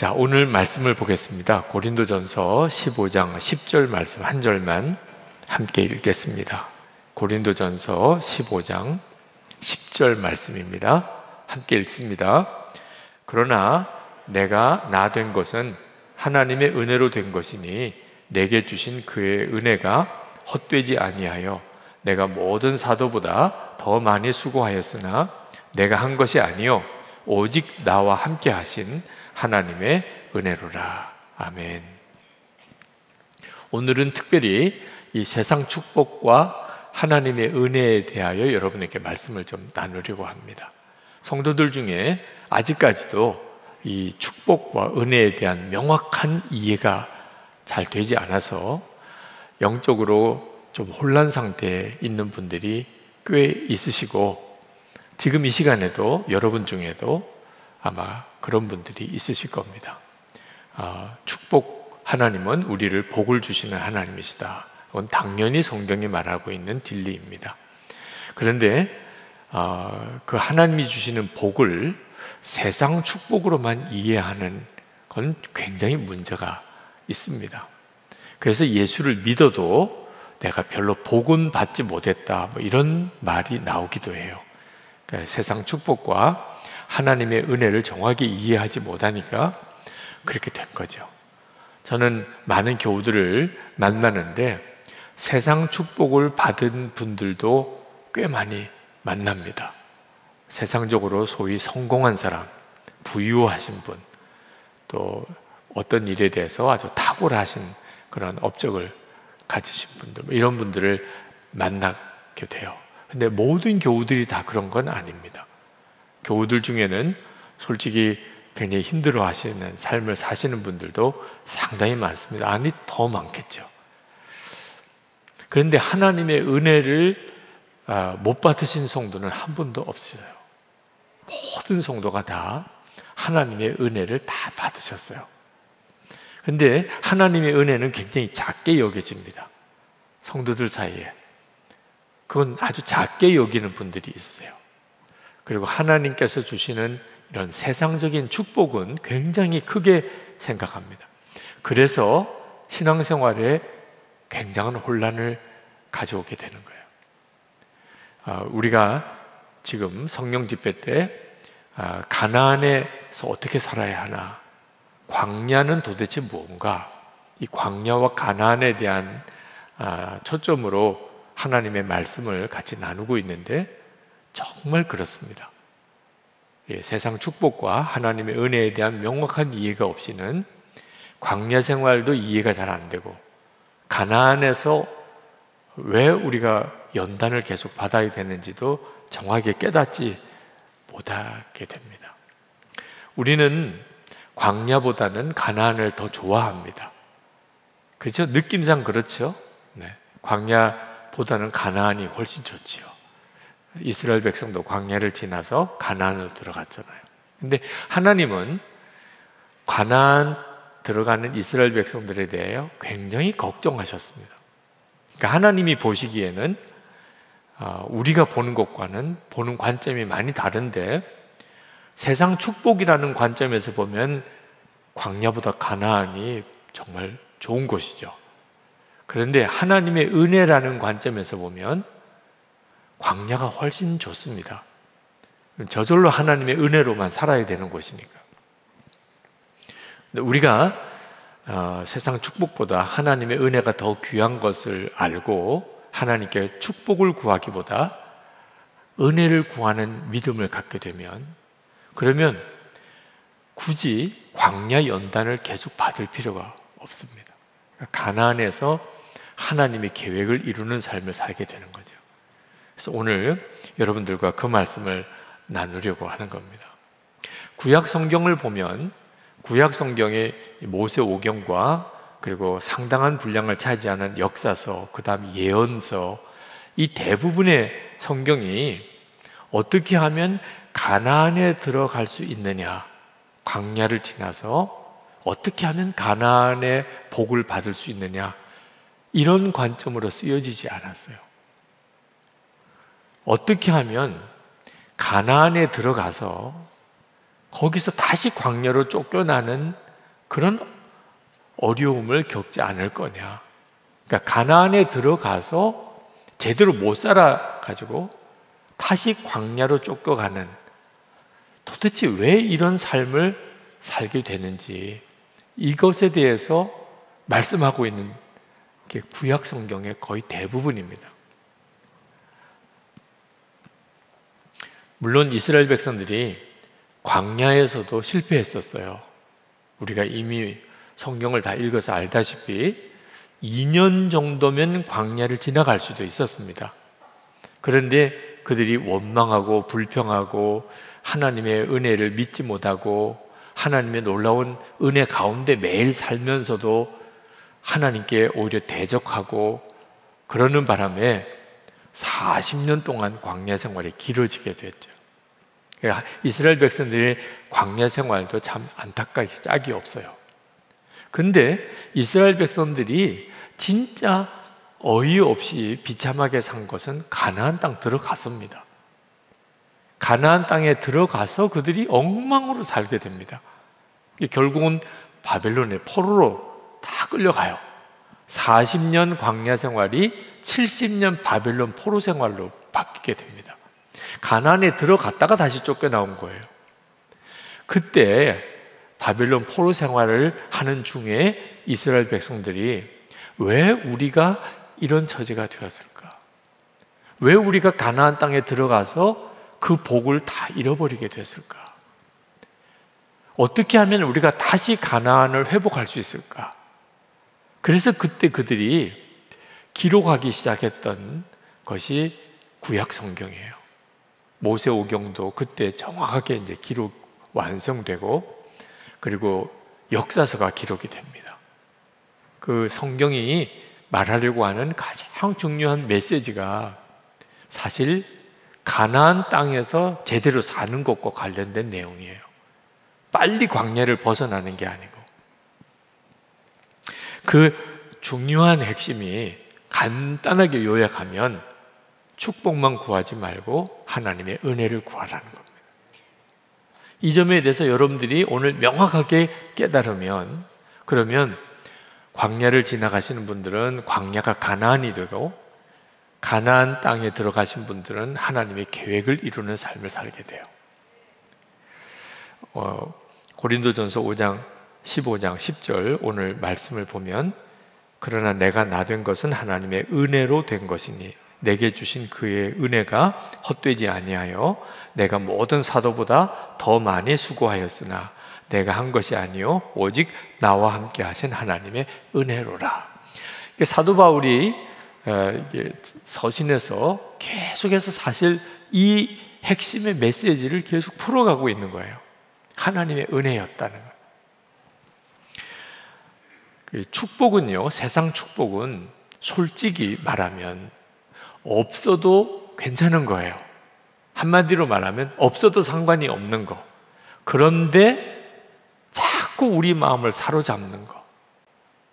자, 오늘 말씀을 보겠습니다. 고린도전서 15장 10절 말씀 한 절만 함께 읽겠습니다. 고린도전서 15장 10절 말씀입니다. 함께 읽습니다. 그러나 내가 나 된 것은 하나님의 은혜로 된 것이니 내게 주신 그의 은혜가 헛되지 아니하여 내가 모든 사도보다 더 많이 수고하였으나 내가 한 것이 아니요 오직 나와 함께 하신 하나님의 은혜로라. 아멘. 오늘은 특별히 이 세상 축복과 하나님의 은혜에 대하여 여러분에게 말씀을 좀 나누려고 합니다. 성도들 중에 아직까지도 이 축복과 은혜에 대한 명확한 이해가 잘 되지 않아서 영적으로 좀 혼란 상태에 있는 분들이 꽤 있으시고, 지금 이 시간에도 여러분 중에도 아마 그런 분들이 있으실 겁니다. 축복 하나님은 우리를 복을 주시는 하나님이시다. 그건 당연히 성경이 말하고 있는 진리입니다. 그런데 그 하나님이 주시는 복을 세상 축복으로만 이해하는 건 굉장히 문제가 있습니다. 그래서 예수를 믿어도 내가 별로 복은 받지 못했다, 뭐 이런 말이 나오기도 해요. 그러니까 세상 축복과 하나님의 은혜를 정확히 이해하지 못하니까 그렇게 된 거죠. 저는 많은 교우들을 만나는데 세상 축복을 받은 분들도 꽤 많이 만납니다. 세상적으로 소위 성공한 사람, 부유하신 분, 또 어떤 일에 대해서 아주 탁월하신 그런 업적을 가지신 분들, 이런 분들을 만나게 돼요. 근데 모든 교우들이 다 그런 건 아닙니다. 교우들 중에는 솔직히 굉장히 힘들어 하시는 삶을 사시는 분들도 상당히 많습니다. 아니, 더 많겠죠. 그런데 하나님의 은혜를 못 받으신 성도는 한 분도 없어요. 모든 성도가 다 하나님의 은혜를 다 받으셨어요. 그런데 하나님의 은혜는 굉장히 작게 여겨집니다. 성도들 사이에. 그건 아주 작게 여기는 분들이 있어요. 그리고 하나님께서 주시는 이런 세상적인 축복은 굉장히 크게 생각합니다. 그래서 신앙생활에 굉장한 혼란을 가져오게 되는 거예요. 우리가 지금 성령 집회 때 가나안에서 어떻게 살아야 하나, 광야는 도대체 무언가, 이 광야와 가나안에 대한 초점으로 하나님의 말씀을 같이 나누고 있는데 정말 그렇습니다. 세상 축복과 하나님의 은혜에 대한 명확한 이해가 없이는 광야 생활도 이해가 잘 안 되고, 가나안에서 왜 우리가 연단을 계속 받아야 되는지도 정확하게 깨닫지 못하게 됩니다. 우리는 광야보다는 가나안을 더 좋아합니다. 그렇죠? 느낌상 그렇죠? 네. 광야보다는 가나안이 훨씬 좋지요. 이스라엘 백성도 광야를 지나서 가나안으로 들어갔잖아요. 근데 하나님은 가나안 들어가는 이스라엘 백성들에 대하여 굉장히 걱정하셨습니다. 그러니까 하나님이 보시기에는 우리가 보는 것과는 보는 관점이 많이 다른데, 세상 축복이라는 관점에서 보면 광야보다 가나안이 정말 좋은 곳이죠. 그런데 하나님의 은혜라는 관점에서 보면 광야가 훨씬 좋습니다. 저절로 하나님의 은혜로만 살아야 되는 곳이니까. 우리가 세상 축복보다 하나님의 은혜가 더 귀한 것을 알고 하나님께 축복을 구하기보다 은혜를 구하는 믿음을 갖게 되면, 그러면 굳이 광야 연단을 계속 받을 필요가 없습니다. 가나안에서 하나님의 계획을 이루는 삶을 살게 되는 거죠. 그래서 오늘 여러분들과 그 말씀을 나누려고 하는 겁니다. 구약 성경을 보면 구약 성경의 모세 오경과 그리고 상당한 분량을 차지하는 역사서, 그 다음 예언서, 이 대부분의 성경이 어떻게 하면 가나안에 들어갈 수 있느냐, 광야를 지나서 어떻게 하면 가나안의 복을 받을 수 있느냐, 이런 관점으로 쓰여지지 않았어요. 어떻게 하면 가나안에 들어가서 거기서 다시 광야로 쫓겨나는 그런 어려움을 겪지 않을 거냐. 그러니까 가나안에 들어가서 제대로 못 살아가지고 다시 광야로 쫓겨가는, 도대체 왜 이런 삶을 살게 되는지, 이것에 대해서 말씀하고 있는 게 구약 성경의 거의 대부분입니다. 물론 이스라엘 백성들이 광야에서도 실패했었어요. 우리가 이미 성경을 다 읽어서 알다시피 2년 정도면 광야를 지나갈 수도 있었습니다. 그런데 그들이 원망하고 불평하고 하나님의 은혜를 믿지 못하고 하나님의 놀라운 은혜 가운데 매일 살면서도 하나님께 오히려 대적하고 그러는 바람에 40년 동안 광야 생활이 길어지게 됐죠. 이스라엘 백성들의 광야 생활도 참 안타깝게 짝이 없어요. 근데 이스라엘 백성들이 진짜 어이없이 비참하게 산 것은 가나안 땅 들어갔습니다. 가나안 땅에 들어가서 그들이 엉망으로 살게 됩니다. 결국은 바벨론의 포로로 다 끌려가요. 40년 광야 생활이 70년 바벨론 포로 생활로 바뀌게 됩니다. 가나안에 들어갔다가 다시 쫓겨나온 거예요. 그때 바벨론 포로 생활을 하는 중에 이스라엘 백성들이 왜 우리가 이런 처지가 되었을까? 왜 우리가 가나안 땅에 들어가서 그 복을 다 잃어버리게 됐을까? 어떻게 하면 우리가 다시 가나안을 회복할 수 있을까? 그래서 그때 그들이 기록하기 시작했던 것이 구약 성경이에요. 모세오경도 그때 정확하게 이제 기록 완성되고, 그리고 역사서가 기록이 됩니다. 그 성경이 말하려고 하는 가장 중요한 메시지가 사실 가나안 땅에서 제대로 사는 것과 관련된 내용이에요. 빨리 광야를 벗어나는 게 아니고, 그 중요한 핵심이 간단하게 요약하면 축복만 구하지 말고 하나님의 은혜를 구하라는 겁니다. 이 점에 대해서 여러분들이 오늘 명확하게 깨달으면, 그러면 광야를 지나가시는 분들은 광야가 가나안이 되고, 가나안 땅에 들어가신 분들은 하나님의 계획을 이루는 삶을 살게 돼요. 고린도전서 5장 15장 10절 오늘 말씀을 보면, 그러나 내가 나 된 것은 하나님의 은혜로 된 것이니 내게 주신 그의 은혜가 헛되지 아니하여 내가 모든 사도보다 더 많이 수고하였으나 내가 한 것이 아니요 오직 나와 함께 하신 하나님의 은혜로라. 사도 바울이 서신에서 계속해서 사실 이 핵심의 메시지를 계속 풀어가고 있는 거예요. 하나님의 은혜였다는 거예요. 축복은요, 세상 축복은 솔직히 말하면 없어도 괜찮은 거예요. 한마디로 말하면 없어도 상관이 없는 거. 그런데 자꾸 우리 마음을 사로잡는 거,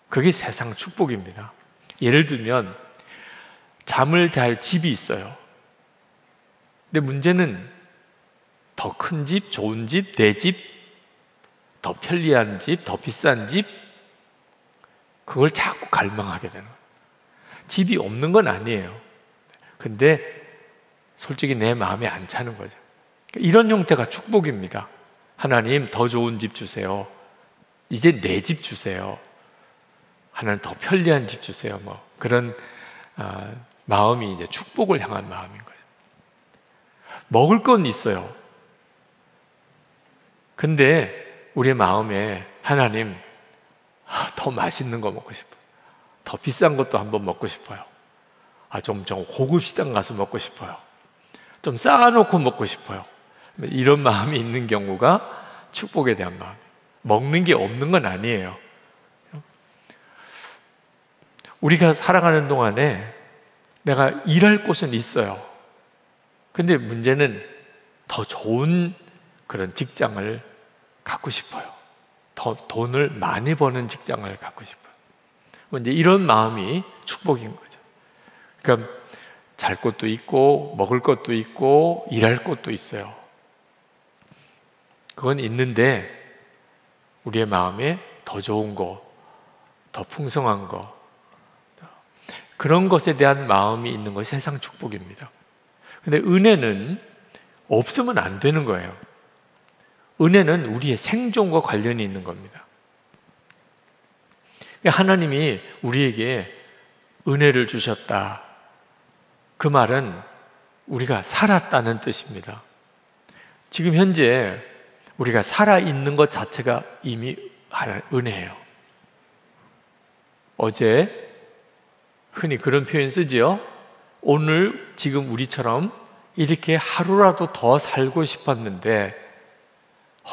그게 세상 축복입니다. 예를 들면 잠을 잘 집이 있어요. 근데 문제는 더 큰 집, 좋은 집, 내 집, 더 편리한 집, 더 비싼 집, 그걸 자꾸 갈망하게 되는 거예요. 집이 없는 건 아니에요. 근데 솔직히 내 마음에 안 차는 거죠. 이런 형태가 축복입니다. 하나님 더 좋은 집 주세요. 이제 내 집 주세요. 하나님 더 편리한 집 주세요. 뭐 그런 마음이 이제 축복을 향한 마음인 거예요. 먹을 건 있어요. 근데 우리의 마음에 하나님 더 맛있는 거 먹고 싶어요. 더 비싼 것도 한번 먹고 싶어요. 좀 고급 시장 가서 먹고 싶어요. 좀 쌓아놓고 먹고 싶어요. 이런 마음이 있는 경우가 축복에 대한 마음. 먹는 게 없는 건 아니에요. 우리가 살아가는 동안에 내가 일할 곳은 있어요. 근데 문제는 더 좋은 그런 직장을 갖고 싶어요. 더 돈을 많이 버는 직장을 갖고 싶어요. 이제 이런 마음이 축복인 거죠. 그러니까 잘 곳도 있고 먹을 것도 있고 일할 곳도 있어요. 그건 있는데 우리의 마음에 더 좋은 거, 더 풍성한 거, 그런 것에 대한 마음이 있는 것이 세상 축복입니다. 근데 은혜는 없으면 안 되는 거예요. 은혜는 우리의 생존과 관련이 있는 겁니다. 하나님이 우리에게 은혜를 주셨다. 그 말은 우리가 살았다는 뜻입니다. 지금 현재 우리가 살아있는 것 자체가 이미 은혜예요. 어제 흔히 그런 표현 쓰지요. 오늘 지금 우리처럼 이렇게 하루라도 더 살고 싶었는데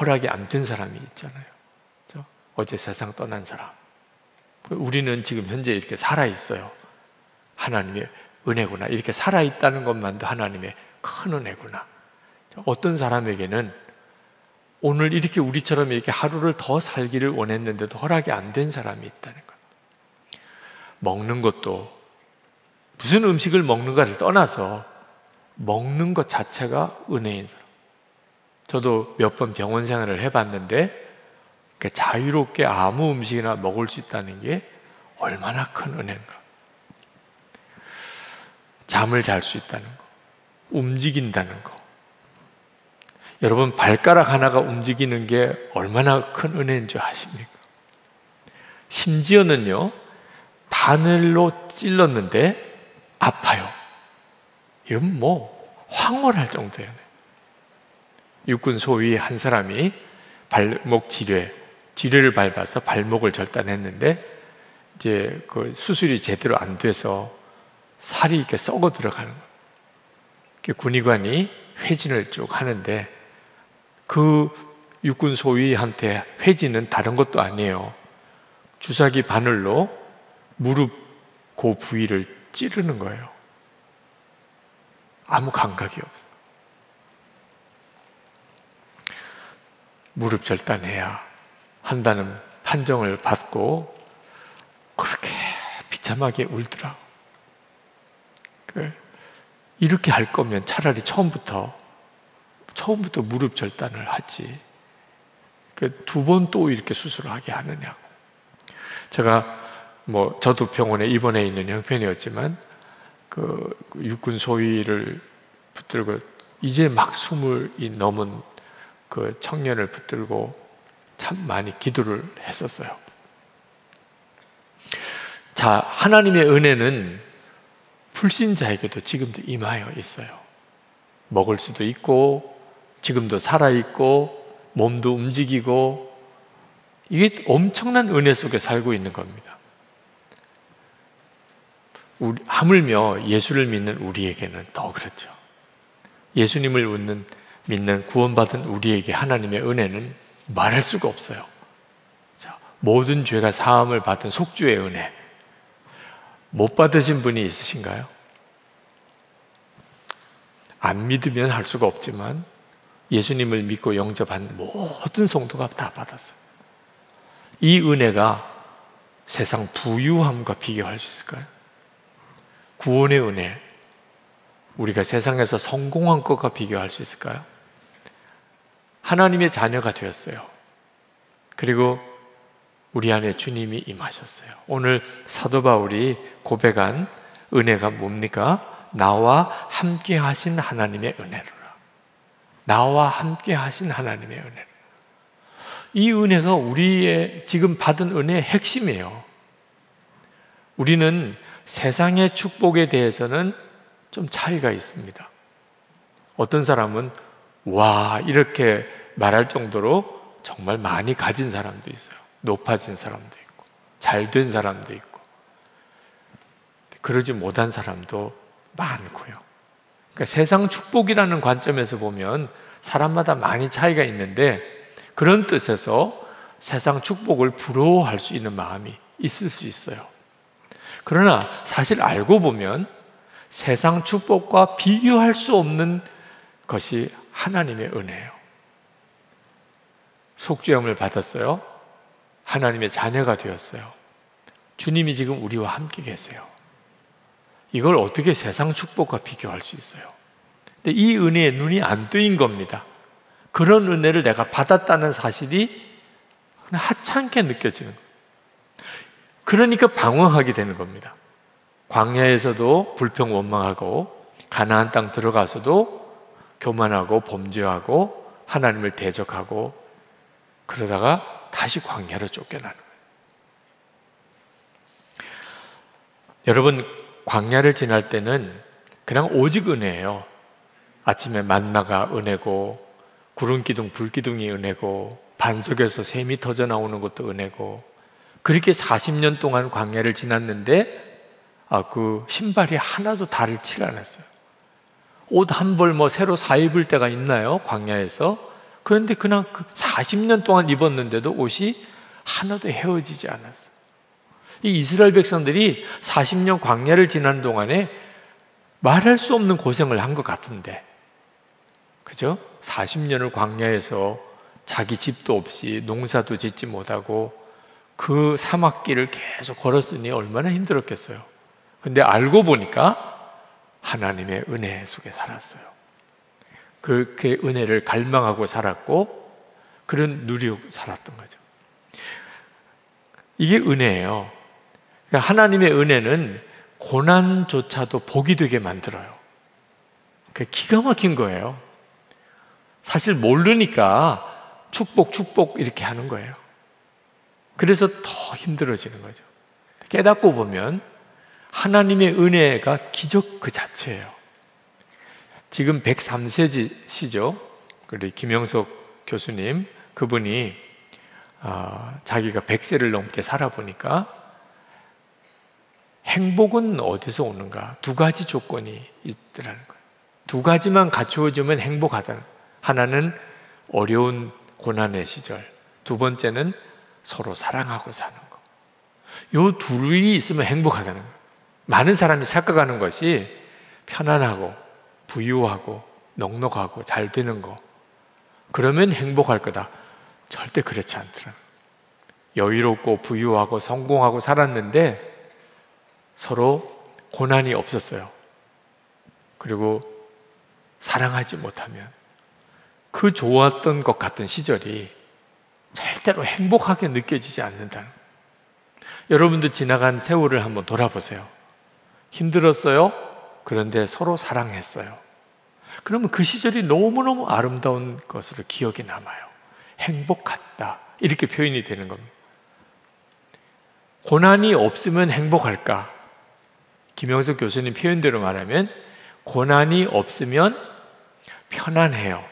허락이 안 된 사람이 있잖아요. 그렇죠? 어제 세상 떠난 사람. 우리는 지금 현재 이렇게 살아있어요. 하나님의 은혜구나. 이렇게 살아있다는 것만도 하나님의 큰 은혜구나. 어떤 사람에게는 오늘 이렇게 우리처럼 이렇게 하루를 더 살기를 원했는데도 허락이 안 된 사람이 있다는 것. 먹는 것도 무슨 음식을 먹는가를 떠나서 먹는 것 자체가 은혜인 사람. 저도 몇 번 병원 생활을 해봤는데 자유롭게 아무 음식이나 먹을 수 있다는 게 얼마나 큰 은혜인가. 잠을 잘 수 있다는 거, 움직인다는 거. 여러분, 발가락 하나가 움직이는 게 얼마나 큰 은혜인 줄 아십니까? 심지어는요, 바늘로 찔렀는데 아파요. 이건 뭐 황홀할 정도예요. 육군 소위 한 사람이 발목 지뢰를 밟아서 발목을 절단했는데 이제 그 수술이 제대로 안 돼서 살이 이렇게 썩어 들어가는 거예요. 군의관이 회진을 쭉 하는데 그 육군 소위한테 회진은 다른 것도 아니에요. 주사기 바늘로 무릎 그 부위를 찌르는 거예요. 아무 감각이 없어. 무릎 절단해야 한다는 판정을 받고 그렇게 비참하게 울더라. 이렇게 할 거면 차라리 처음부터 무릎 절단을 하지. 두 번 또 이렇게 수술을 하게 하느냐고. 제가 저도 병원에 입원해 있는 형편이었지만 그 육군 소위를 붙들고 이제 막 20이 넘은 그 청년을 붙들고 참 많이 기도를 했었어요. 자, 하나님의 은혜는 불신자에게도 지금도 임하여 있어요. 먹을 수도 있고 지금도 살아있고 몸도 움직이고 이게 엄청난 은혜 속에 살고 있는 겁니다. 하물며 예수를 믿는 우리에게는 더 그렇죠. 예수님을 믿는 구원받은 우리에게 하나님의 은혜는 말할 수가 없어요. 자, 모든 죄가 사함을 받은 속주의 은혜. 못 받으신 분이 있으신가요? 안 믿으면 할 수가 없지만 예수님을 믿고 영접한 모든 성도가 다 받았어요. 이 은혜가 세상 부유함과 비교할 수 있을까요? 구원의 은혜, 우리가 세상에서 성공한 것과 비교할 수 있을까요? 하나님의 자녀가 되었어요. 그리고 우리 안에 주님이 임하셨어요. 오늘 사도 바울이 고백한 은혜가 뭡니까? 나와 함께 하신 하나님의 은혜로라. 나와 함께 하신 하나님의 은혜. 이 은혜가 우리의 지금 받은 은혜의 핵심이에요. 우리는 세상의 축복에 대해서는 좀 차이가 있습니다. 어떤 사람은 와 이렇게 말할 정도로 정말 많이 가진 사람도 있어요. 높아진 사람도 있고 잘된 사람도 있고 그러지 못한 사람도 많고요. 그러니까 세상 축복이라는 관점에서 보면 사람마다 많이 차이가 있는데 그런 뜻에서 세상 축복을 부러워할 수 있는 마음이 있을 수 있어요. 그러나 사실 알고 보면 세상 축복과 비교할 수 없는 것이 하나님의 은혜예요. 속죄함을 받았어요. 하나님의 자녀가 되었어요. 주님이 지금 우리와 함께 계세요. 이걸 어떻게 세상 축복과 비교할 수 있어요? 근데 이 은혜에 눈이 안 뜨인 겁니다. 그런 은혜를 내가 받았다는 사실이 하찮게 느껴지는 거예요. 그러니까 방황하게 되는 겁니다. 광야에서도 불평원망하고 가나안 땅 들어가서도 교만하고 범죄하고 하나님을 대적하고 그러다가 다시 광야로 쫓겨나는 거예요. 여러분, 광야를 지날 때는 그냥 오직 은혜예요. 아침에 만나가 은혜고 구름기둥 불기둥이 은혜고 반석에서 샘이 터져 나오는 것도 은혜고, 그렇게 40년 동안 광야를 지났는데 그 신발이 하나도 달을 칠 않았어요. 옷 한 벌 새로 사 입을 때가 있나요? 광야에서. 그런데 그냥 40년 동안 입었는데도 옷이 하나도 헤어지지 않았어요. 이 이스라엘 백성들이 40년 광야를 지난 동안에 말할 수 없는 고생을 한 것 같은데, 그죠? 40년을 광야에서 자기 집도 없이 농사도 짓지 못하고 그 사막길을 계속 걸었으니 얼마나 힘들었겠어요. 근데 알고 보니까 하나님의 은혜 속에 살았어요. 그렇게 은혜를 갈망하고 살았고 그런 누리고 살았던 거죠. 이게 은혜예요. 그러니까 하나님의 은혜는 고난조차도 복이 되게 만들어요. 기가 막힌 거예요. 사실 모르니까 축복 이렇게 하는 거예요. 그래서 더 힘들어지는 거죠. 깨닫고 보면 하나님의 은혜가 기적 그 자체예요. 지금 103세시죠. 우리 김영석 교수님, 그분이 자기가 100세를 넘게 살아보니까 행복은 어디서 오는가? 두 가지 조건이 있더라는 거예요. 두 가지만 갖추어지면 행복하다는 거예요. 하나는 어려운 고난의 시절, 두 번째는 서로 사랑하고 사는 거. 요 둘이 있으면 행복하다는 거예요. 많은 사람이 착각하는 것이 편안하고 부유하고 넉넉하고 잘 되는 거, 그러면 행복할 거다. 절대 그렇지 않더라고요. 여유롭고 부유하고 성공하고 살았는데 서로 고난이 없었어요. 그리고 사랑하지 못하면 그 좋았던 것 같은 시절이 절대로 행복하게 느껴지지 않는다는 거예요. 여러분도 지나간 세월을 한번 돌아보세요. 힘들었어요? 그런데 서로 사랑했어요. 그러면 그 시절이 너무너무 아름다운 것으로 기억에 남아요. 행복했다, 이렇게 표현이 되는 겁니다. 고난이 없으면 행복할까? 김영석 교수님 표현대로 말하면 고난이 없으면 편안해요.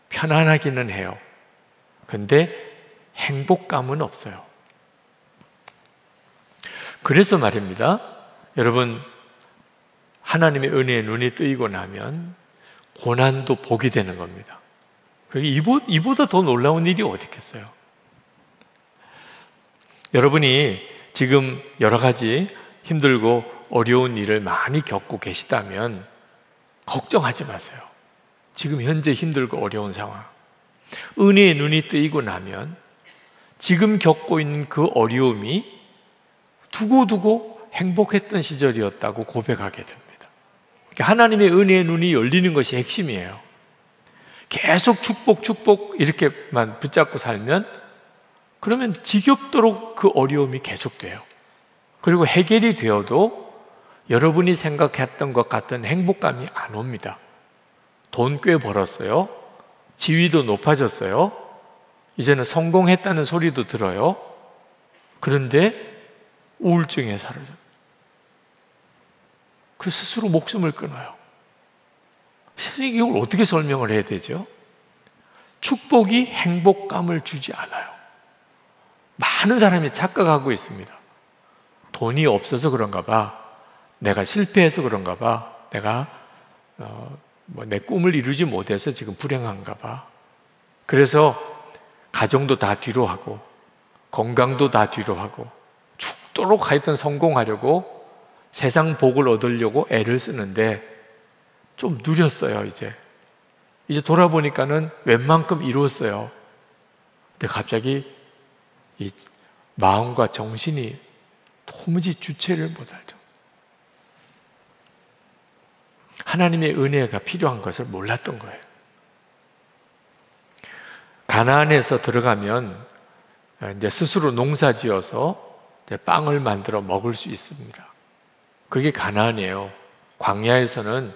편안하기는 해요. 근데 행복감은 없어요. 그래서 말입니다. 여러분, 하나님의 은혜에 눈이 뜨이고 나면 고난도 복이 되는 겁니다. 이보다 더 놀라운 일이 어디 있겠어요? 여러분이 지금 여러 가지 힘들고 어려운 일을 많이 겪고 계시다면 걱정하지 마세요. 지금 현재 힘들고 어려운 상황, 은혜의 눈이 뜨이고 나면 지금 겪고 있는 그 어려움이 두고두고 행복했던 시절이었다고 고백하게 됩니다. 그러니까 하나님의 은혜의 눈이 열리는 것이 핵심이에요. 계속 축복 이렇게만 붙잡고 살면 그러면 지겹도록 그 어려움이 계속돼요. 그리고 해결이 되어도 여러분이 생각했던 것 같은 행복감이 안 옵니다. 돈 꽤 벌었어요. 지위도 높아졌어요. 이제는 성공했다는 소리도 들어요. 그런데 우울증에 사로잡혀요. 그 스스로 목숨을 끊어요. 선생님, 이걸 어떻게 설명을 해야 되죠? 축복이 행복감을 주지 않아요. 많은 사람이 착각하고 있습니다. 돈이 없어서 그런가 봐. 내가 실패해서 그런가 봐. 내가 내 꿈을 이루지 못해서 지금 불행한가 봐. 그래서 가정도 다 뒤로 하고 건강도 다 뒤로 하고 죽도록 하여튼 성공하려고 세상 복을 얻으려고 애를 쓰는데 좀 누렸어요. 이제 돌아보니까는 웬만큼 이루었어요. 근데 갑자기 이 마음과 정신이 도무지 주체를 못할 정도. 하나님의 은혜가 필요한 것을 몰랐던 거예요. 가나안에서 들어가면 이제 스스로 농사지어서 이제 빵을 만들어 먹을 수 있습니다. 그게 가나안이에요. 광야에서는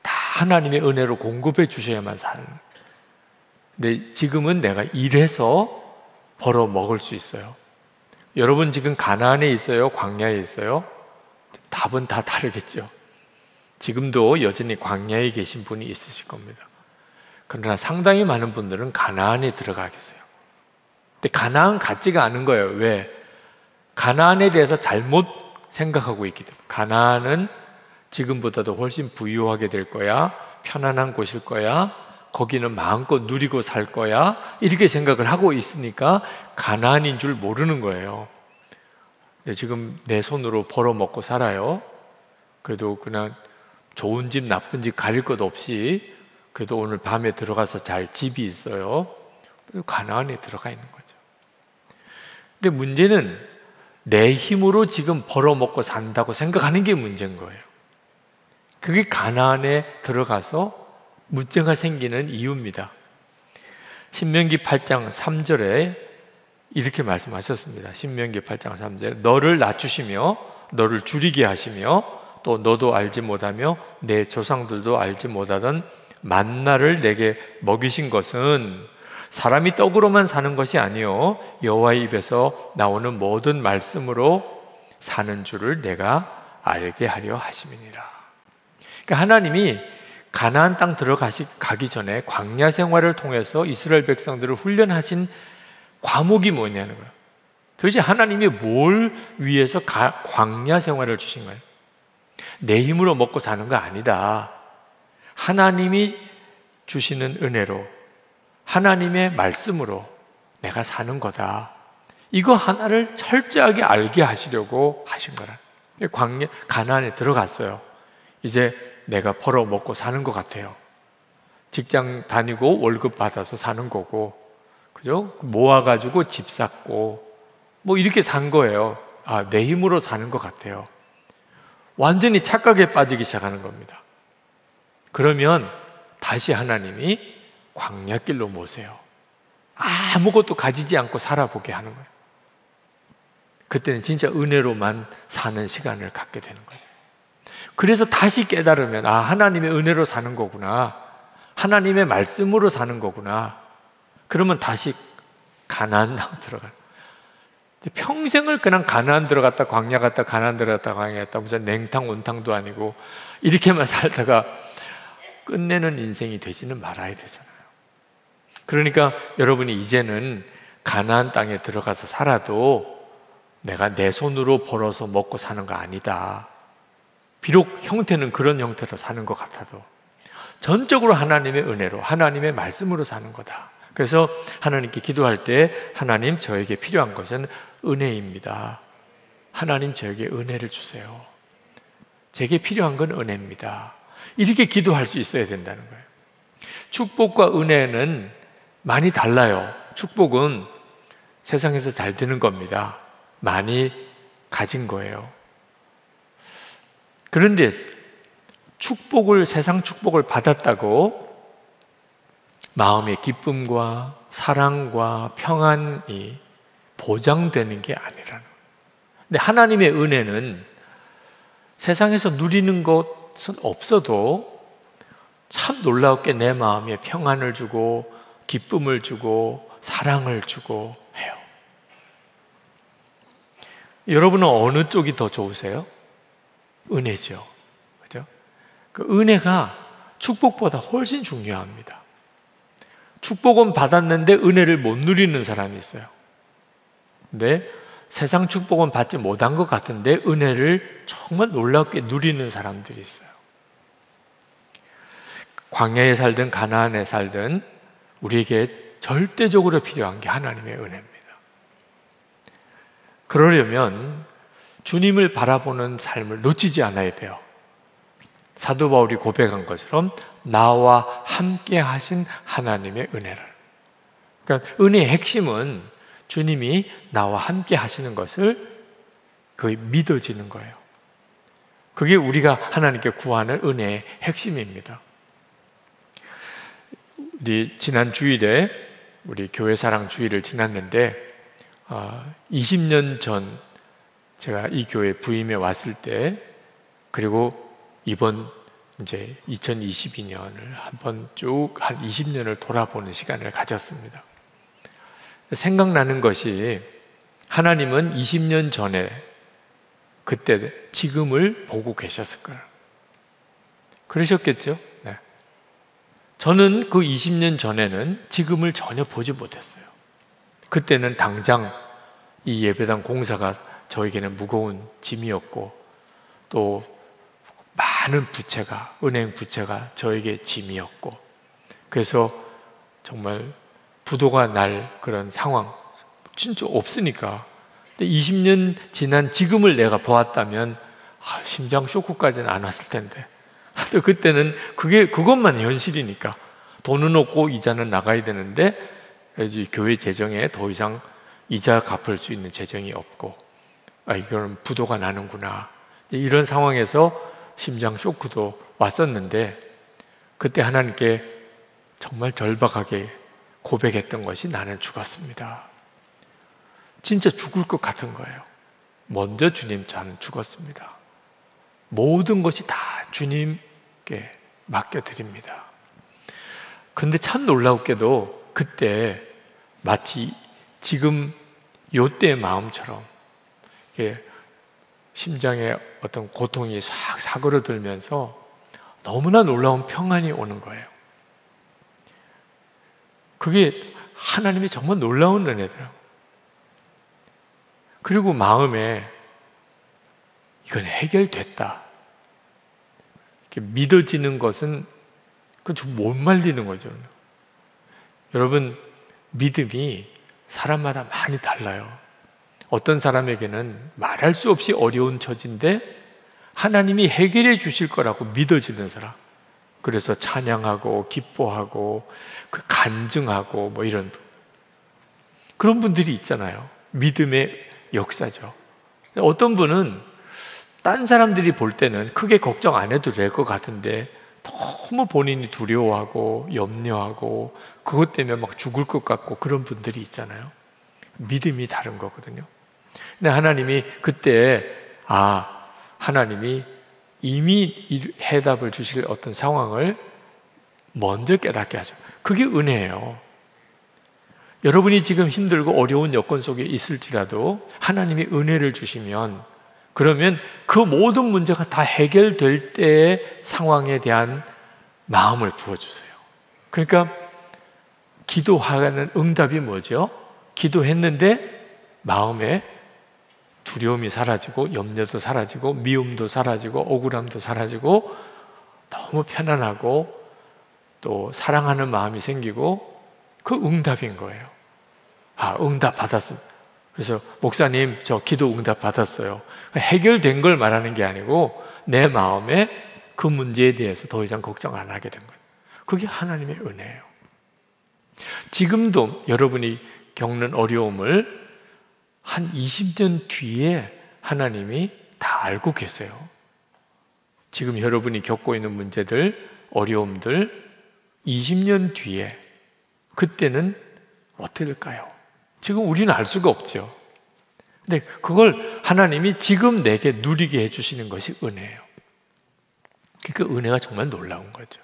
다 하나님의 은혜로 공급해 주셔야만 사는. 근데 지금은 내가 일해서 벌어 먹을 수 있어요. 여러분 지금 가나안에 있어요? 광야에 있어요? 답은 다 다르겠죠. 지금도 여전히 광야에 계신 분이 있으실 겁니다. 그러나 상당히 많은 분들은 가나안에 들어가 계세요. 근데 가나안 같지가 않은 거예요. 왜? 가나안에 대해서 잘못 생각하고 있기 때문에. 가나안은 지금보다도 훨씬 부유하게 될 거야, 편안한 곳일 거야, 거기는 마음껏 누리고 살 거야, 이렇게 생각을 하고 있으니까 가나안인 줄 모르는 거예요. 지금 내 손으로 벌어 먹고 살아요. 그래도 그냥 좋은 집 나쁜 집 가릴 것 없이 그래도 오늘 밤에 들어가서 잘 집이 있어요. 가나안에 들어가 있는 거죠. 근데 문제는 내 힘으로 지금 벌어 먹고 산다고 생각하는 게 문제인 거예요. 그게 가나안에 들어가서 문제가 생기는 이유입니다. 신명기 8장 3절에 이렇게 말씀하셨습니다. 신명기 8장 3절에 너를 낮추시며 너를 줄이게 하시며 또 너도 알지 못하며 내 조상들도 알지 못하던 만나를 내게 먹이신 것은 사람이 떡으로만 사는 것이 아니요 여호와의 입에서 나오는 모든 말씀으로 사는 줄을 내가 알게 하려 하심이니라. 그러니까 하나님이 가나안 땅 들어가기 전에 광야 생활을 통해서 이스라엘 백성들을 훈련하신 과목이 뭐냐는 거예요. 도대체 하나님이 뭘 위해서 광야 생활을 주신 거예요? 내 힘으로 먹고 사는 거 아니다. 하나님이 주시는 은혜로 하나님의 말씀으로 내가 사는 거다. 이거 하나를 철저하게 알게 하시려고 하신 거라. 광야 가나안에 들어갔어요. 이제 내가 벌어 먹고 사는 것 같아요. 직장 다니고 월급 받아서 사는 거고, 그죠? 모아가지고 집 샀고, 뭐 이렇게 산 거예요. 아, 내 힘으로 사는 것 같아요. 완전히 착각에 빠지기 시작하는 겁니다. 그러면 다시 하나님이 광야길로 모세요. 아무것도 가지지 않고 살아보게 하는 거예요. 그때는 진짜 은혜로만 사는 시간을 갖게 되는 거죠. 그래서 다시 깨달으면 아, 하나님의 은혜로 사는 거구나, 하나님의 말씀으로 사는 거구나. 그러면 다시 가나안 땅 들어가요. 평생을 그냥 가나안 들어갔다 광야 갔다 가나안 들어갔다 광야 갔다 무슨 냉탕 온탕도 아니고 이렇게만 살다가 끝내는 인생이 되지는 말아야 되잖아요. 그러니까 여러분이 이제는 가나안 땅에 들어가서 살아도 내가 내 손으로 벌어서 먹고 사는 거 아니다. 비록 형태는 그런 형태로 사는 것 같아도 전적으로 하나님의 은혜로 하나님의 말씀으로 사는 거다. 그래서 하나님께 기도할 때 하나님 저에게 필요한 것은 은혜입니다. 하나님 저에게 은혜를 주세요. 제게 필요한 건 은혜입니다. 이렇게 기도할 수 있어야 된다는 거예요. 축복과 은혜는 많이 달라요. 축복은 세상에서 잘 되는 겁니다. 많이 가진 거예요. 그런데 세상 축복을 받았다고 마음의 기쁨과 사랑과 평안이 보장되는 게 아니라는 거예요. 근데 하나님의 은혜는 세상에서 누리는 것은 없어도 참 놀랍게 내 마음에 평안을 주고 기쁨을 주고 사랑을 주고 해요. 여러분은 어느 쪽이 더 좋으세요? 은혜죠. 그죠? 그 은혜가 축복보다 훨씬 중요합니다. 축복은 받았는데 은혜를 못 누리는 사람이 있어요. 근데 세상 축복은 받지 못한 것 같은데 은혜를 정말 놀랍게 누리는 사람들이 있어요. 광야에 살든 가나안에 살든 우리에게 절대적으로 필요한 게 하나님의 은혜입니다. 그러려면 주님을 바라보는 삶을 놓치지 않아야 돼요. 사도 바울이 고백한 것처럼 나와 함께 하신 하나님의 은혜를. 그러니까 은혜의 핵심은 주님이 나와 함께 하시는 것을 거의 믿어지는 거예요. 그게 우리가 하나님께 구하는 은혜의 핵심입니다. 우리 지난 주일에 우리 교회 사랑 주일을 지났는데 20년 전 제가 이 교회 부임해 왔을 때, 그리고 이번 이제 2022년을 한번 쭉 한 20년을 돌아보는 시간을 가졌습니다. 생각나는 것이, 하나님은 20년 전에 그때 지금을 보고 계셨을 거예요. 그러셨겠죠? 네. 저는 그 20년 전에는 지금을 전혀 보지 못했어요. 그때는 당장 이 예배당 공사가 저에게는 무거운 짐이었고, 또 많은 부채가, 은행 부채가 저에게 짐이었고, 그래서 정말 부도가 날 그런 상황 진짜 없으니까. 근데 20년 지난 지금을 내가 보았다면 심장 쇼크까지는 안 왔을 텐데, 하여튼 그때는 그것만 현실이니까. 돈은 없고 이자는 나가야 되는데 교회 재정에 더 이상 이자 갚을 수 있는 재정이 없고, 이거는 부도가 나는구나, 이런 상황에서 심장 쇼크도 왔었는데, 그때 하나님께 정말 절박하게 고백했던 것이, 나는 죽었습니다. 진짜 죽을 것 같은 거예요. 먼저 주님, 저는 죽었습니다. 모든 것이 다 주님께 맡겨드립니다. 근데 참 놀랍게도 그때 마치 지금 요때의 마음처럼 이렇게 심장에 어떤 고통이 싹 사그러들면서 너무나 놀라운 평안이 오는 거예요. 그게 하나님이 정말 놀라운 은혜더라고요. 그리고 마음에 이건 해결됐다, 이렇게 믿어지는 것은 그건 좀 못 말리는 거죠. 여러분, 믿음이 사람마다 많이 달라요. 어떤 사람에게는 말할 수 없이 어려운 처지인데 하나님이 해결해 주실 거라고 믿어지는 사람, 그래서 찬양하고 기뻐하고 간증하고 뭐 이런 그런 분들이 있잖아요. 믿음의 역사죠. 어떤 분은 딴 사람들이 볼 때는 크게 걱정 안 해도 될 것 같은데 너무 본인이 두려워하고 염려하고 그것 때문에 막 죽을 것 같고, 그런 분들이 있잖아요. 믿음이 다른 거거든요. 근데 하나님이 그때 하나님이 이미 해답을 주실 어떤 상황을 먼저 깨닫게 하죠. 그게 은혜예요. 여러분이 지금 힘들고 어려운 여건 속에 있을지라도 하나님이 은혜를 주시면, 그러면 그 모든 문제가 다 해결될 때의 상황에 대한 마음을 부어주세요. 그러니까 기도하는 응답이 뭐죠? 기도했는데 마음에 두려움이 사라지고, 염려도 사라지고, 미움도 사라지고, 억울함도 사라지고, 너무 편안하고 또 사랑하는 마음이 생기고, 그 응답인 거예요. 응답 받았습니다. 그래서 목사님, 저 기도 응답 받았어요. 해결된 걸 말하는 게 아니고 내 마음에 그 문제에 대해서 더 이상 걱정 안 하게 된 거예요. 그게 하나님의 은혜예요. 지금도 여러분이 겪는 어려움을 한 20년 뒤에 하나님이 다 알고 계세요. 지금 여러분이 겪고 있는 문제들, 어려움들 20년 뒤에 그때는 어떻게 될까요? 지금 우리는 알 수가 없죠. 근데 그걸 하나님이 지금 내게 누리게 해주시는 것이 은혜예요. 그 은혜가 정말 놀라운 거죠.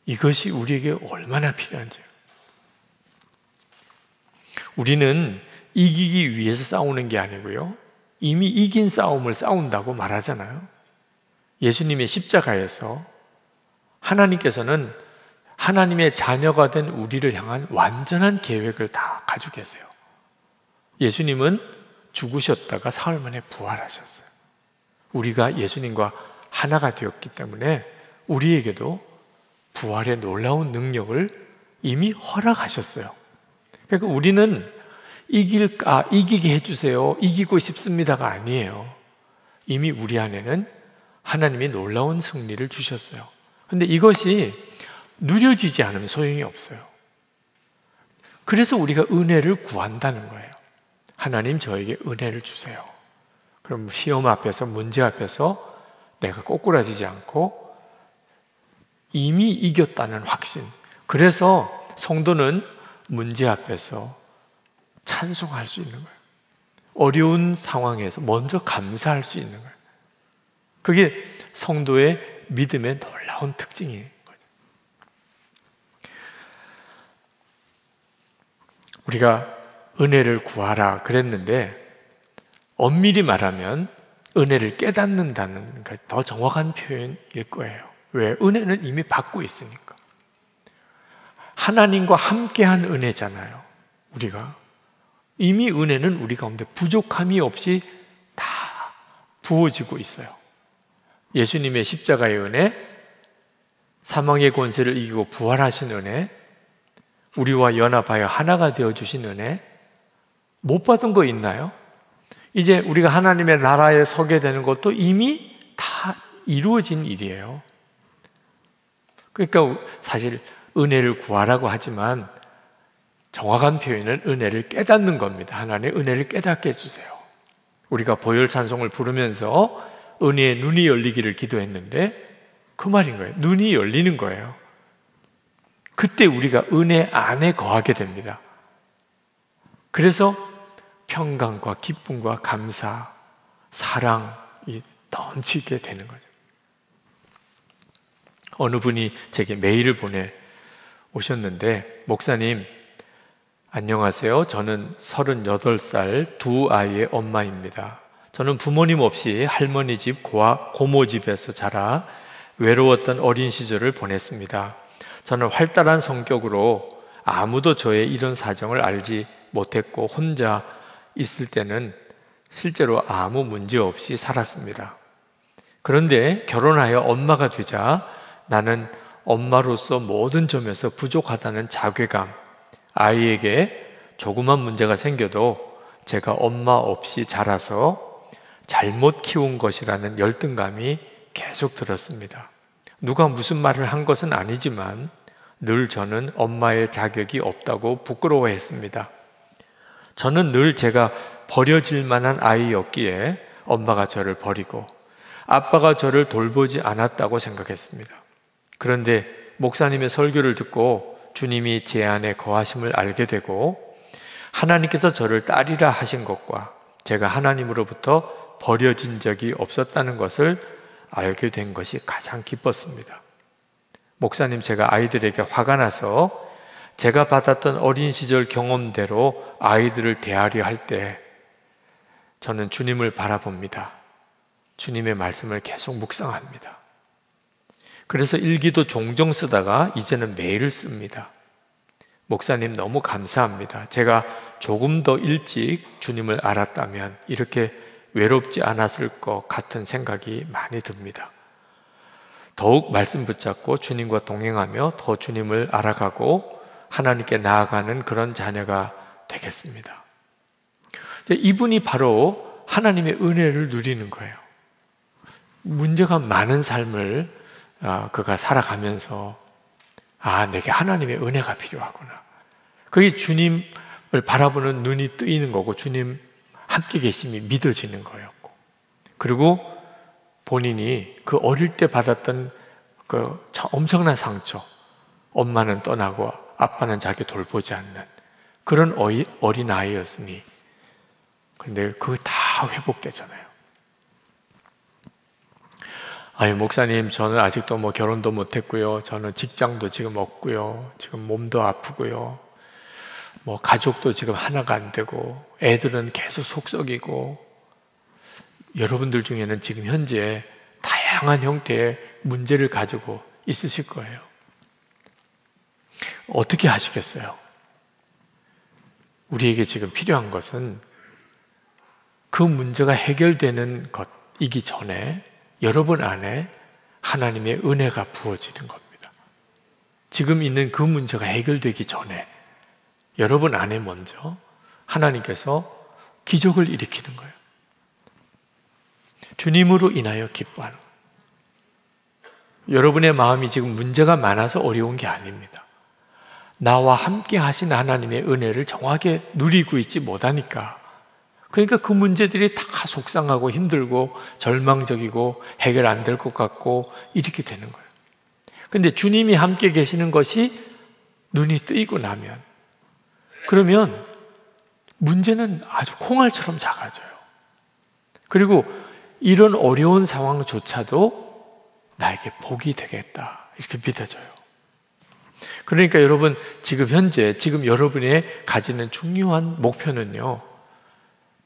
이것이 우리에게 얼마나 필요한지. 우리는 이기기 위해서 싸우는 게 아니고요, 이미 이긴 싸움을 싸운다고 말하잖아요. 예수님의 십자가에서 하나님께서는 하나님의 자녀가 된 우리를 향한 완전한 계획을 다 가지고 계세요. 예수님은 죽으셨다가 사흘 만에 부활하셨어요. 우리가 예수님과 하나가 되었기 때문에 우리에게도 부활의 놀라운 능력을 이미 허락하셨어요. 그러니까 우리는 이기게 해주세요, 이기고 싶습니다가 아니에요. 이미 우리 안에는 하나님이 놀라운 승리를 주셨어요. 그런데 이것이 누려지지 않으면 소용이 없어요. 그래서 우리가 은혜를 구한다는 거예요. 하나님, 저에게 은혜를 주세요. 그럼 시험 앞에서, 문제 앞에서 내가 꼬꾸라지지 않고 이미 이겼다는 확신. 그래서 성도는 문제 앞에서 찬송할 수 있는 거예요. 어려운 상황에서 먼저 감사할 수 있는 거예요. 그게 성도의 믿음의 놀라운 특징인 거죠. 우리가 은혜를 구하라 그랬는데 엄밀히 말하면 은혜를 깨닫는다는 더 정확한 표현일 거예요. 왜? 은혜는 이미 받고 있으니까. 하나님과 함께한 은혜잖아요. 우리가 이미 은혜는 우리 가운데 부족함이 없이 다 부어지고 있어요. 예수님의 십자가의 은혜, 사망의 권세를 이기고 부활하신 은혜, 우리와 연합하여 하나가 되어주신 은혜, 못 받은 거 있나요? 이제 우리가 하나님의 나라에 서게 되는 것도 이미 다 이루어진 일이에요. 그러니까 사실 은혜를 구하라고 하지만 정확한 표현은 은혜를 깨닫는 겁니다. 하나님의 은혜를 깨닫게 해주세요. 우리가 보혈 찬송을 부르면서 은혜의 눈이 열리기를 기도했는데 그 말인 거예요. 눈이 열리는 거예요. 그때 우리가 은혜 안에 거하게 됩니다. 그래서 평강과 기쁨과 감사, 사랑이 넘치게 되는 거죠. 어느 분이 제게 메일을 보내 오셨는데, 목사님 안녕하세요. 저는 38살 두 아이의 엄마입니다. 저는 부모님 없이 할머니 집, 고모 집에서 자라 외로웠던 어린 시절을 보냈습니다. 저는 활달한 성격으로 아무도 저의 이런 사정을 알지 못했고 혼자 있을 때는 실제로 아무 문제 없이 살았습니다. 그런데 결혼하여 엄마가 되자 나는 엄마로서 모든 점에서 부족하다는 자괴감, 아이에게 조그만 문제가 생겨도 제가 엄마 없이 자라서 잘못 키운 것이라는 열등감이 계속 들었습니다. 누가 무슨 말을 한 것은 아니지만 늘 저는 엄마의 자격이 없다고 부끄러워했습니다. 저는 늘 제가 버려질 만한 아이였기에 엄마가 저를 버리고 아빠가 저를 돌보지 않았다고 생각했습니다. 그런데 목사님의 설교를 듣고 주님이 제 안에 거하심을 알게 되고 하나님께서 저를 딸이라 하신 것과 제가 하나님으로부터 버려진 적이 없었다는 것을 알게 된 것이 가장 기뻤습니다. 목사님, 제가 아이들에게 화가 나서 제가 받았던 어린 시절 경험대로 아이들을 대하려 할 때 저는 주님을 바라봅니다. 주님의 말씀을 계속 묵상합니다. 그래서 일기도 종종 쓰다가 이제는 매일 씁니다. 목사님 너무 감사합니다. 제가 조금 더 일찍 주님을 알았다면 이렇게 외롭지 않았을 것 같은 생각이 많이 듭니다. 더욱 말씀 붙잡고 주님과 동행하며 더 주님을 알아가고 하나님께 나아가는 그런 자녀가 되겠습니다. 이분이 바로 하나님의 은혜를 누리는 거예요. 문제가 많은 삶을 그가 살아가면서 내게 하나님의 은혜가 필요하구나. 그게 주님을 바라보는 눈이 뜨이는 거고 주님 함께 계심이 믿어지는 거였고, 그리고 본인이 그 어릴 때 받았던 그 엄청난 상처, 엄마는 떠나고 아빠는 자기 돌보지 않는 그런 어린 아이였으니, 근데 그거 다 회복되잖아요. 목사님, 저는 아직도 결혼도 못했고요. 저는 직장도 지금 없고요. 지금 몸도 아프고요. 가족도 지금 하나가 안 되고, 애들은 계속 속썩이고, 여러분들 중에는 지금 현재 다양한 형태의 문제를 가지고 있으실 거예요. 어떻게 하시겠어요? 우리에게 지금 필요한 것은 그 문제가 해결되는 것이기 전에 여러분 안에 하나님의 은혜가 부어지는 겁니다. 지금 있는 그 문제가 해결되기 전에 여러분 안에 먼저 하나님께서 기적을 일으키는 거예요. 주님으로 인하여 기뻐하는 거예요. 여러분의 마음이 지금 문제가 많아서 어려운 게 아닙니다. 나와 함께 하신 하나님의 은혜를 정확하게 누리고 있지 못하니까, 그러니까 그 문제들이 다 속상하고 힘들고 절망적이고 해결 안 될 것 같고 이렇게 되는 거예요. 근데 주님이 함께 계시는 것이 눈이 뜨이고 나면, 그러면 문제는 아주 콩알처럼 작아져요. 그리고 이런 어려운 상황조차도 나에게 복이 되겠다, 이렇게 믿어져요. 그러니까 여러분, 지금 현재, 지금 여러분이 가지는 중요한 목표는요,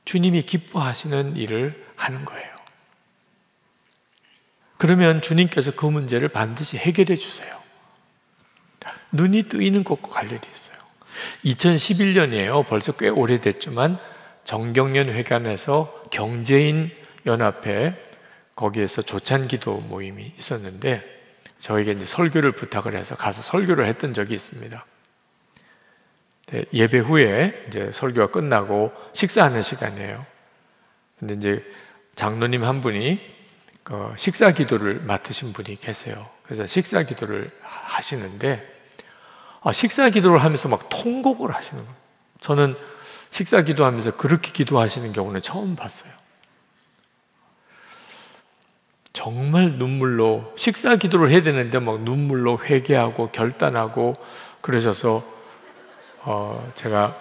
주님이 기뻐하시는 일을 하는 거예요. 그러면 주님께서 그 문제를 반드시 해결해 주세요. 눈이 뜨이는 것과 관련이 있어요. 2011년이에요. 벌써 꽤 오래됐지만 정경련 회관에서 경제인 연합회, 거기에서 조찬기도 모임이 있었는데 저에게 이제 설교를 부탁을 해서 가서 설교를 했던 적이 있습니다. 예배 후에 이제 설교가 끝나고 식사하는 시간이에요. 근데 이제 장로님 한 분이 식사 기도를 맡으신 분이 계세요. 그래서 식사 기도를 하시는데 식사 기도를 하면서 막 통곡을 하시는 거예요. 저는 식사 기도하면서 그렇게 기도하시는 경우는 처음 봤어요. 정말 눈물로, 식사 기도를 해야 되는데 막 눈물로 회개하고 결단하고 그러셔서 제가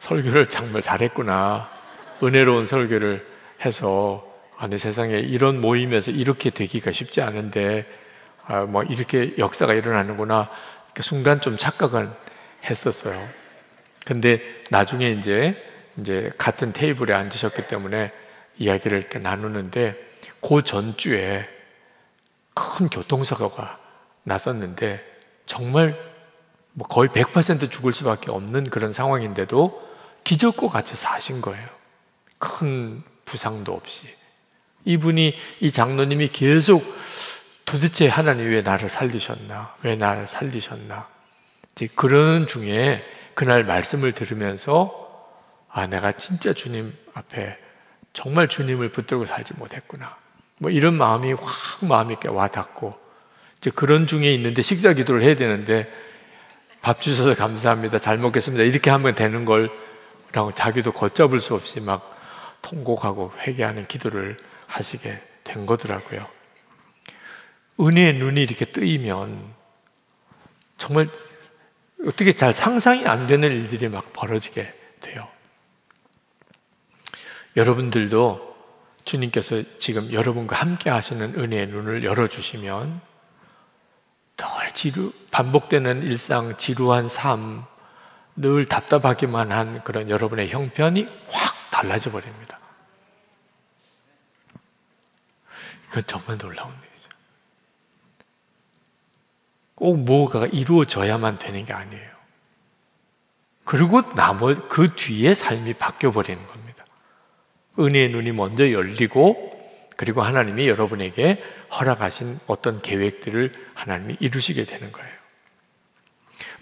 설교를 정말 잘했구나, 은혜로운 설교를 해서 내 세상에 이런 모임에서 이렇게 되기가 쉽지 않은데 뭐 이렇게 역사가 일어나는구나, 순간 좀 착각은 했었어요. 근데 나중에 이제 같은 테이블에 앉으셨기 때문에 이야기를 이렇게 나누는데 그 전주에 큰 교통사고가 났었는데 정말 뭐 거의 100% 죽을 수밖에 없는 그런 상황인데도 기적과 같이 사신 거예요. 큰 부상도 없이. 이분이, 이 장로님이 계속 도대체 하나님 왜 나를 살리셨나? 왜 나를 살리셨나? 이제 그런 중에 그날 말씀을 들으면서 내가 진짜 주님 앞에 정말 주님을 붙들고 살지 못했구나, 뭐 이런 마음이 확 마음에 와 닿고, 이제 그런 중에 있는데 식사 기도를 해야 되는데 밥 주셔서 감사합니다, 잘 먹겠습니다, 이렇게 하면 되는 걸 라고 자기도 걷잡을 수 없이 막 통곡하고 회개하는 기도를 하시게 된 거더라고요. 은혜의 눈이 이렇게 뜨이면 정말 어떻게 잘 상상이 안 되는 일들이 막 벌어지게 돼요. 여러분들도 주님께서 지금 여러분과 함께 하시는 은혜의 눈을 열어주시면 늘 반복되는 일상, 지루한 삶, 늘 답답하기만 한 그런 여러분의 형편이 확 달라져 버립니다. 그건 정말 놀라운 일이죠. 꼭 뭐가 이루어져야만 되는 게 아니에요. 그리고 그 뒤에 삶이 바뀌어 버리는 겁니다. 은혜의 눈이 먼저 열리고, 그리고 하나님이 여러분에게 허락하신 어떤 계획들을 하나님이 이루시게 되는 거예요.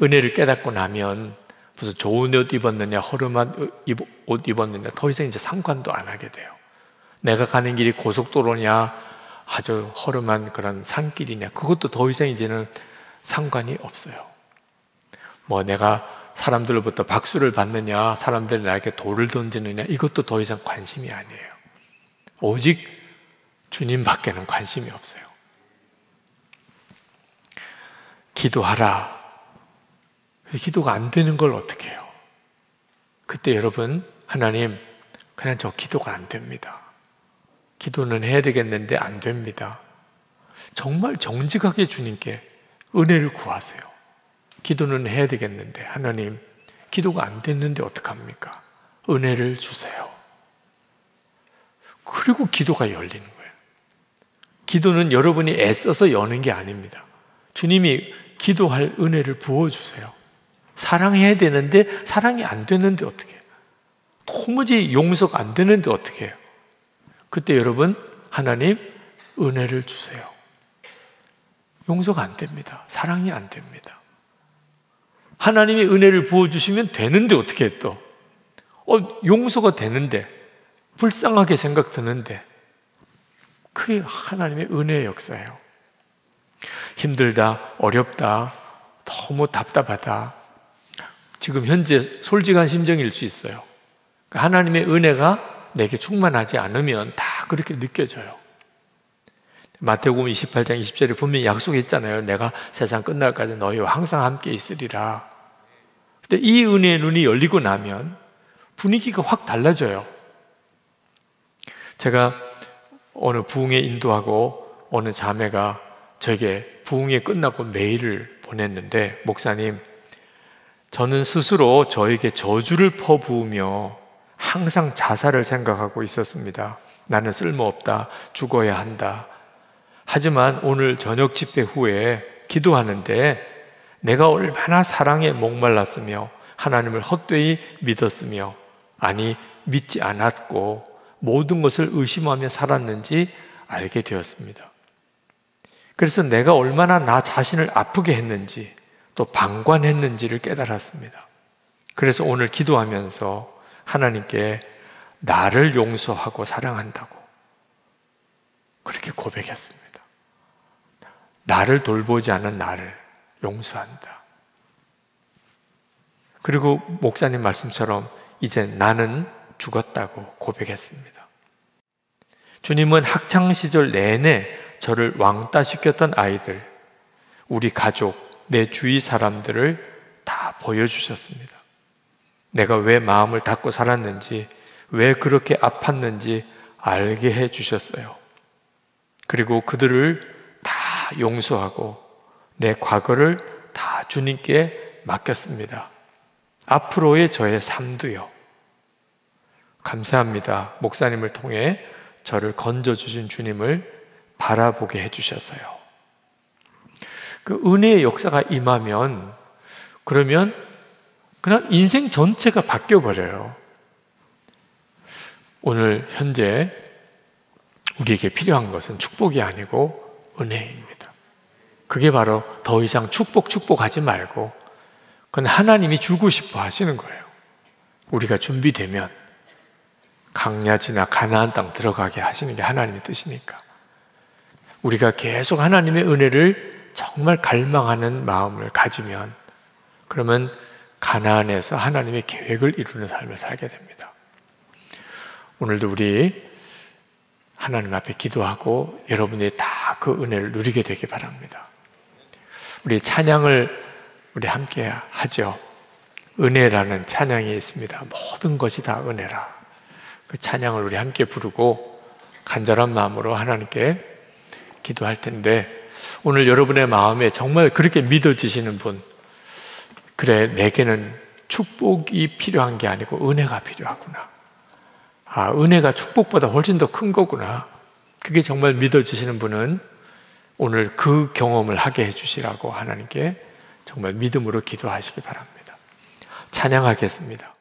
은혜를 깨닫고 나면 무슨 좋은 옷 입었느냐, 허름한 옷 입었느냐, 더 이상 이제 상관도 안 하게 돼요. 내가 가는 길이 고속도로냐, 아주 허름한 그런 산길이냐, 그것도 더 이상 이제는 상관이 없어요. 뭐 내가 사람들로부터 박수를 받느냐, 사람들이 나에게 돌을 던지느냐, 이것도 더 이상 관심이 아니에요. 오직 주님밖에는 관심이 없어요. 기도하라. 기도가 안 되는 걸 어떻게 해요? 그때 여러분, 하나님, 그냥 저 기도가 안 됩니다. 기도는 해야 되겠는데 안 됩니다. 정말 정직하게 주님께 은혜를 구하세요. 기도는 해야 되겠는데 하나님, 기도가 안 됐는데 어떡합니까? 은혜를 주세요. 그리고 기도가 열리는 거예요. 기도는 여러분이 애써서 여는 게 아닙니다. 주님이 기도할 은혜를 부어주세요. 사랑해야 되는데 사랑이 안 되는데 어떻게 해요? 도무지 용서가 안 되는데 어떻게 해요? 그때 여러분, 하나님 은혜를 주세요. 용서가 안 됩니다. 사랑이 안 됩니다. 하나님이 은혜를 부어주시면 되는데 어떻게 해 또? 용서가 되는데, 불쌍하게 생각드는데, 그게 하나님의 은혜의 역사예요. 힘들다, 어렵다, 너무 답답하다, 지금 현재 솔직한 심정일 수 있어요. 하나님의 은혜가 내게 충만하지 않으면 다 그렇게 느껴져요. 마태복음 28장 20절에 분명히 약속했잖아요. 내가 세상 끝날까지 너희와 항상 함께 있으리라. 근데 이 은혜의 눈이 열리고 나면 분위기가 확 달라져요. 제가 어느 부흥회 인도하고 어느 자매가 저에게 부흥회 끝나고 메일을 보냈는데, 목사님, 저는 스스로 저에게 저주를 퍼부으며 항상 자살을 생각하고 있었습니다. 나는 쓸모없다, 죽어야 한다. 하지만 오늘 저녁 집회 후에 기도하는데 내가 얼마나 사랑에 목말랐으며 하나님을 헛되이 믿었으며, 아니 믿지 않았고 모든 것을 의심하며 살았는지 알게 되었습니다. 그래서 내가 얼마나 나 자신을 아프게 했는지 또 방관했는지를 깨달았습니다. 그래서 오늘 기도하면서 하나님께 나를 용서하고 사랑한다고 그렇게 고백했습니다. 나를 돌보지 않은 나를 용서한다. 그리고 목사님 말씀처럼 이제 나는 죽었다고 고백했습니다. 주님은 학창시절 내내 저를 왕따시켰던 아이들, 우리 가족, 내 주위 사람들을 다 보여주셨습니다. 내가 왜 마음을 닫고 살았는지, 왜 그렇게 아팠는지 알게 해주셨어요. 그리고 그들을 다 용서하고 내 과거를 다 주님께 맡겼습니다. 앞으로의 저의 삶도요. 감사합니다. 목사님을 통해 저를 건져주신 주님을 바라보게 해주셔서요. 그 은혜의 역사가 임하면, 그러면 그냥 인생 전체가 바뀌어버려요. 오늘 현재 우리에게 필요한 것은 축복이 아니고 은혜입니다. 그게 바로 더 이상 축복하지 말고 그건 하나님이 주고 싶어 하시는 거예요. 우리가 준비되면 강야 지나 가나안 땅 들어가게 하시는 게 하나님의 뜻이니까 우리가 계속 하나님의 은혜를 정말 갈망하는 마음을 가지면, 그러면 가나안에서 하나님의 계획을 이루는 삶을 살게 됩니다. 오늘도 우리 하나님 앞에 기도하고 여러분이 다 그 은혜를 누리게 되길 바랍니다. 우리 찬양을 우리 함께 하죠. 은혜라는 찬양이 있습니다. 모든 것이 다 은혜라. 그 찬양을 우리 함께 부르고 간절한 마음으로 하나님께 기도할 텐데, 오늘 여러분의 마음에 정말 그렇게 믿어지시는 분, 그래 내게는 축복이 필요한 게 아니고 은혜가 필요하구나, 은혜가 축복보다 훨씬 더 큰 거구나, 그게 정말 믿어지시는 분은 오늘 그 경험을 하게 해주시라고 하나님께 정말 믿음으로 기도하시기 바랍니다. 찬양하겠습니다.